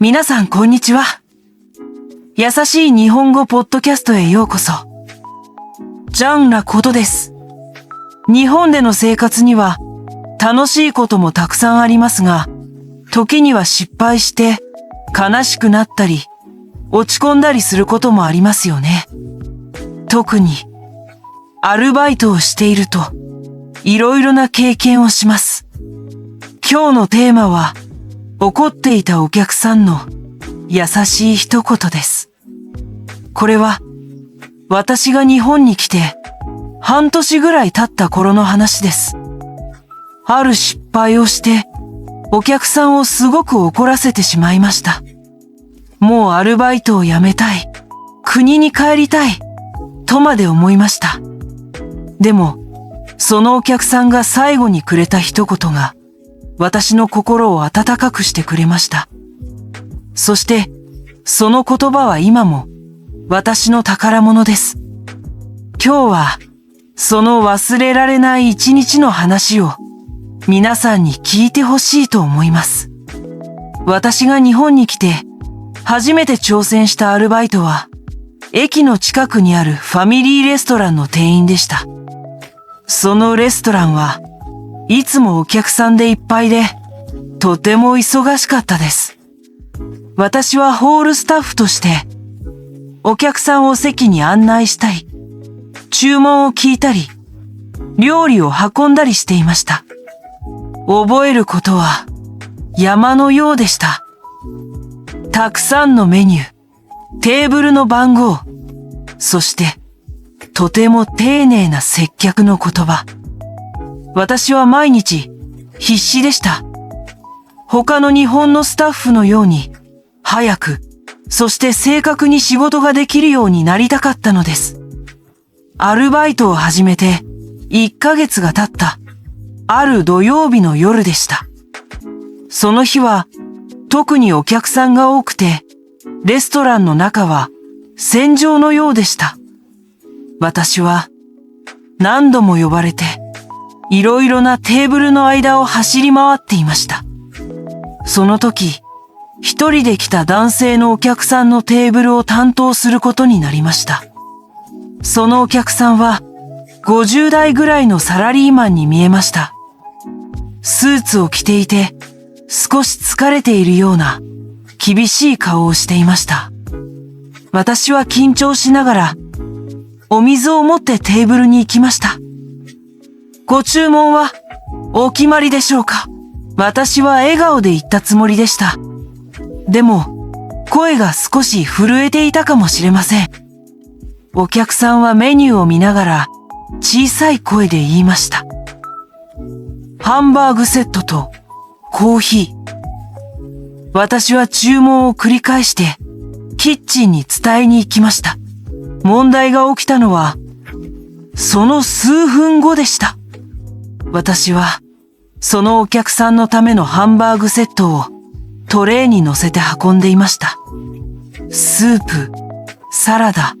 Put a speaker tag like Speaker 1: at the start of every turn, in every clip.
Speaker 1: 皆さんこんにちは。優しい日本語ポッドキャストへようこそ。ジャンラことです。日本での生活には楽しいこともたくさんありますが、時には失敗して悲しくなったり、落ち込んだりすることもありますよね。特にアルバイトをしているといろいろな経験をします。今日のテーマは怒っていたお客さんの優しい一言です。これは私が日本に来て半年ぐらい経った頃の話です。ある失敗をしてお客さんをすごく怒らせてしまいました。もうアルバイトを辞めたい、国に帰りたいとまで思いました。でもそのお客さんが最後にくれた一言が私の心を温かくしてくれました。そしてその言葉は今も私の宝物です。今日はその忘れられない一日の話を皆さんに聞いてほしいと思います。私が日本に来て初めて挑戦したアルバイトは駅の近くにあるファミリーレストランの店員でした。そのレストランはいつもお客さんでいっぱいでとても忙しかったです。私はホールスタッフとしてお客さんを席に案内したり、注文を聞いたり、料理を運んだりしていました。覚えることは山のようでした。たくさんのメニュー、テーブルの番号、そしてとても丁寧な接客の言葉。私は毎日必死でした。他の日本のスタッフのように早く、そして正確に仕事ができるようになりたかったのです。アルバイトを始めて1ヶ月が経ったある土曜日の夜でした。その日は特にお客さんが多くて、レストランの中は戦場のようでした。私は何度も呼ばれて、いろいろなテーブルの間を走り回っていました。その時、一人で来た男性のお客さんのテーブルを担当することになりました。そのお客さんは50代ぐらいのサラリーマンに見えました。スーツを着ていて少し疲れているような厳しい顔をしていました。私は緊張しながらお水を持ってテーブルに行きました。ご注文はお決まりでしょうか？私は笑顔で言ったつもりでした。でも声が少し震えていたかもしれません。お客さんはメニューを見ながら小さい声で言いました。ハンバーグセットとコーヒー。私は注文を繰り返してキッチンに伝えに行きました。問題が起きたのはその数分後でした。私はそのお客さんのためのハンバーグセットをトレーに乗せて運んでいました。スープ、サラダ、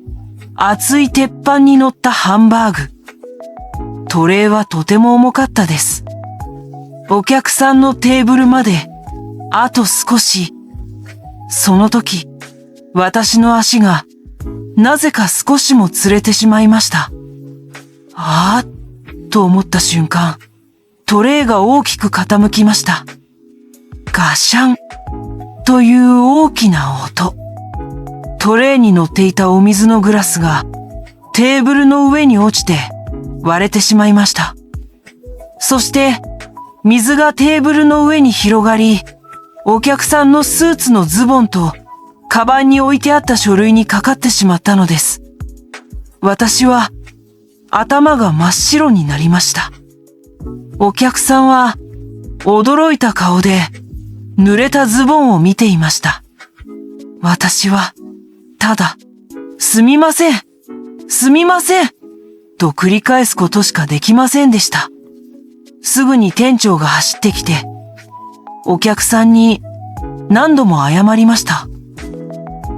Speaker 1: 熱い鉄板に乗ったハンバーグ。トレーはとても重かったです。お客さんのテーブルまであと少し。その時、私の足がなぜか少しもつれてしまいました。ああ、と思った瞬間、トレーが大きく傾きました。ガシャンという大きな音。トレーに乗っていたお水のグラスがテーブルの上に落ちて割れてしまいました。そして水がテーブルの上に広がり、お客さんのスーツのズボンとカバンに置いてあった書類にかかってしまったのです。私は頭が真っ白になりました。お客さんは驚いた顔で濡れたズボンを見ていました。私はただ、すみません、すみません、と繰り返すことしかできませんでした。すぐに店長が走ってきて、お客さんに何度も謝りました。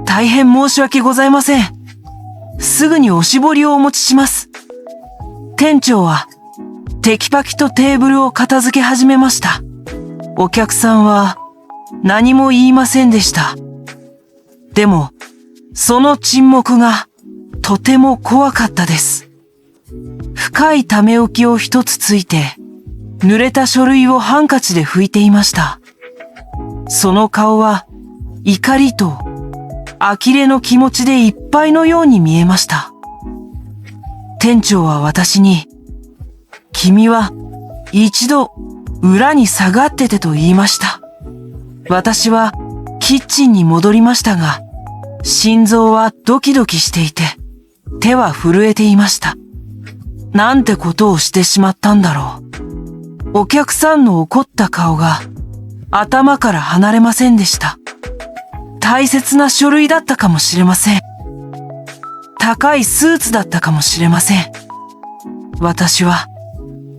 Speaker 1: 大変申し訳ございません。すぐにおしぼりをお持ちします。店長はテキパキとテーブルを片付け始めました。お客さんは何も言いませんでした。でも、その沈黙がとても怖かったです。深いため息を一つついて、濡れた書類をハンカチで拭いていました。その顔は怒りと呆れの気持ちでいっぱいのように見えました。店長は私に、君は一度裏に下がっててと言いました。私はキッチンに戻りましたが、心臓はドキドキしていて、手は震えていました。なんてことをしてしまったんだろう。お客さんの怒った顔が頭から離れませんでした。大切な書類だったかもしれません。高いスーツだったかもしれません。私は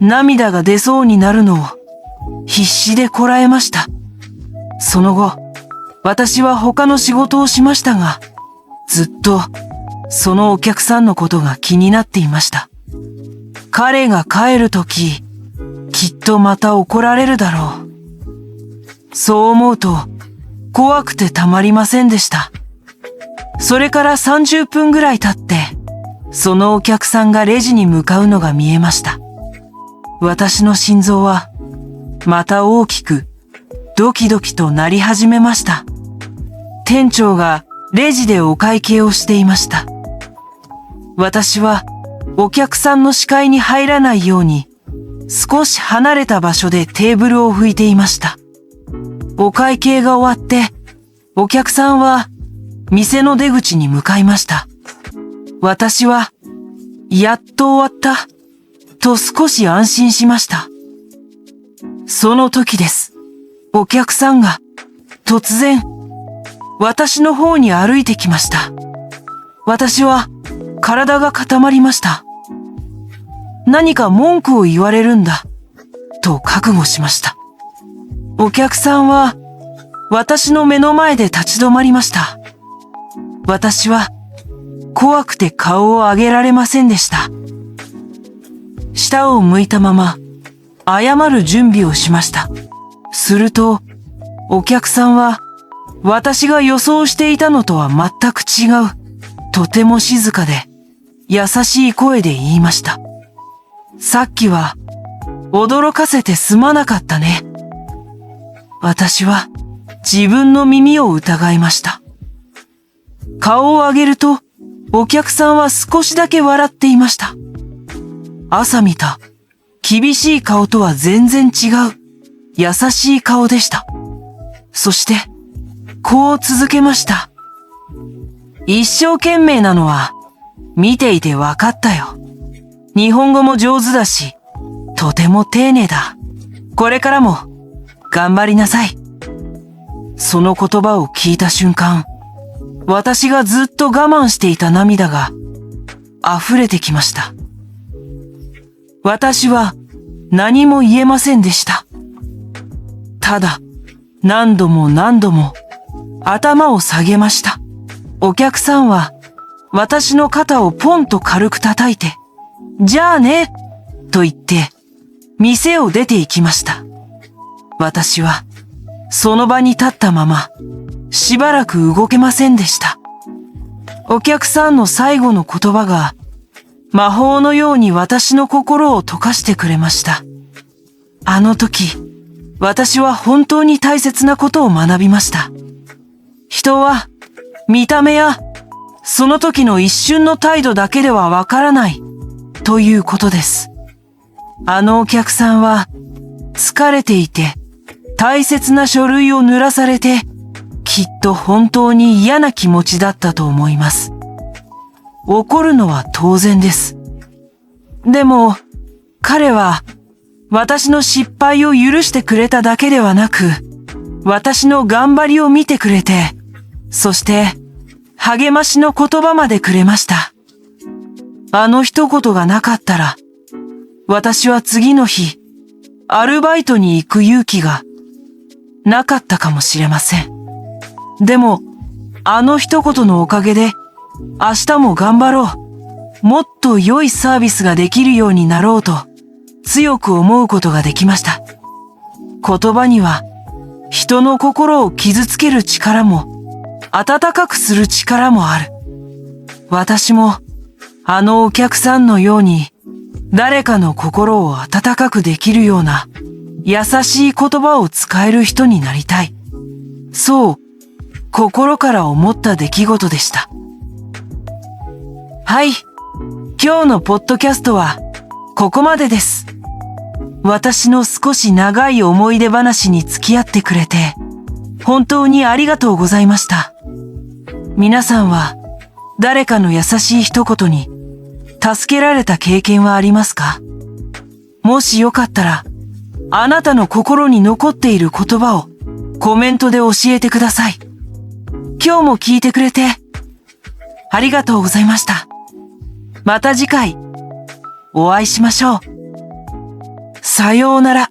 Speaker 1: 涙が出そうになるのを必死でこらえました。その後、私は他の仕事をしましたが、ずっとそのお客さんのことが気になっていました。彼が帰るとき、きっとまた怒られるだろう。そう思うと怖くてたまりませんでした。それから30分ぐらい経って、そのお客さんがレジに向かうのが見えました。私の心臓はまた大きくドキドキとなり始めました。店長がレジでお会計をしていました。私はお客さんの視界に入らないように少し離れた場所でテーブルを拭いていました。お会計が終わって、お客さんは店の出口に向かいました。私は、やっと終わった、と少し安心しました。その時です。お客さんが、突然、私の方に歩いてきました。私は、体が固まりました。何か文句を言われるんだ、と覚悟しました。お客さんは、私の目の前で立ち止まりました。私は、怖くて顔を上げられませんでした。下を向いたまま、謝る準備をしました。すると、お客さんは、私が予想していたのとは全く違う、とても静かで、優しい声で言いました。さっきは、驚かせてすまなかったね。私は、自分の耳を疑いました。顔を上げると、お客さんは少しだけ笑っていました。朝見た、厳しい顔とは全然違う、優しい顔でした。そして、こう続けました。一生懸命なのは、見ていてわかったよ。日本語も上手だし、とても丁寧だ。これからも、頑張りなさい。その言葉を聞いた瞬間、私がずっと我慢していた涙が溢れてきました。私は何も言えませんでした。ただ、何度も何度も頭を下げました。お客さんは私の肩をポンと軽く叩いて、じゃあね、と言って店を出て行きました。私はその場に立ったまましばらく動けませんでした。お客さんの最後の言葉が魔法のように私の心を溶かしてくれました。あの時、私は本当に大切なことを学びました。人は見た目やその時の一瞬の態度だけではわからないということです。あのお客さんは疲れていて大切な書類を濡らされてきっと本当に嫌な気持ちだったと思います。怒るのは当然です。でも彼は私の失敗を許してくれただけではなく、私の頑張りを見てくれて、そして励ましの言葉までくれました。あの一言がなかったら、私は次の日、アルバイトに行く勇気がなかったかもしれません。でも、あの一言のおかげで、明日も頑張ろう。もっと良いサービスができるようになろうと、強く思うことができました。言葉には人の心を傷つける力も、温かくする力もある。私も、あのお客さんのように、誰かの心を温かくできるような、優しい言葉を使える人になりたい。そう、心から思った出来事でした。はい。今日のポッドキャストは、ここまでです。私の少し長い思い出話に付き合ってくれて、本当にありがとうございました。皆さんは、誰かの優しい一言に、助けられた経験はありますか？もしよかったら、あなたの心に残っている言葉をコメントで教えてください。今日も聞いてくれて、ありがとうございました。また次回、お会いしましょう。さようなら。